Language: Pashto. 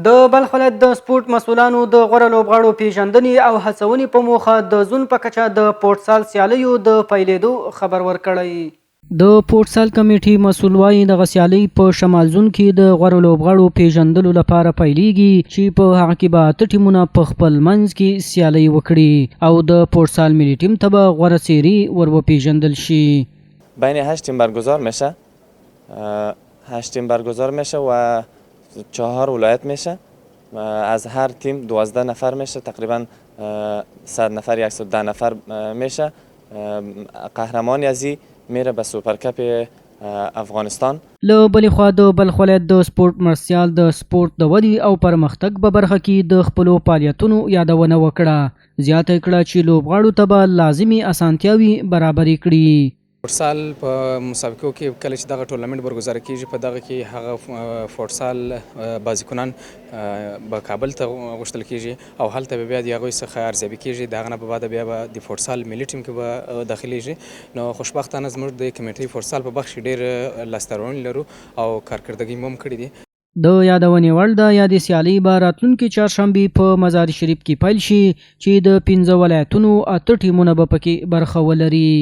د بلخ ولایت د سپورت مسؤلانو د غوره لوبغاړو پیژندنې او هڅونې په موخه د زون په کچه د فوټسال سیالیو د پیلېدو خبر ورکړی. د فوټسال کمیټې مسؤل وایي دغه سیالۍ په شمال زون کې د غوره لوبغاړو پیژندلو لپاره پیلېږي چې په هغه کې به 8 ټیمونه په خپل منځ کې سیالۍ وکړي او د فوټسال ملي ټیم ته به غوره څېرې ور وپیژندل شي. بین 8 تیم برگزار میشه. 8 تیم برگزار میشه و 4 ولایت میشه. از هر تیم 12 نفر میشه، تقریبا 100 نفر 110 نفر میشه. قهرمانی ازی میره به سوپرکپ افغانستان. له بلې خوا د بلخ ولایت د سپورت مرسیال د سپورت د ودې او پرمختګ په برخه کې د خپلو فعالیتونو یادونه وکړه. زیاته کړه چې لوبغاړو ته به لازمي اسانتیاوې برابرې کړي. فوټسال په مسابقو کې کله چې دغه ټورنمنټ برگزار کیږي په دغه کې هغه فوټسال بازیکنان به کابل ته غوښتل کیږي او هلته به بیا د هغوی څخه ارزیابي کیږي. د هغه نه په بعد بیا به د فوټسال ملي ټیم کې به داخلیږي. نو خوشبختانه زموږ د کمیټې فوټسال په بخش ډېر لاسته راوړنې لرو او کارکردګي مو هم کړې دي. د یادونې وړ د یادې سیالۍ به راتلونکي چهارشنبې په مزار شریف کې پیل شي چې د 15 ولایتونو 8 ټیمونه به پکې برخه ولري.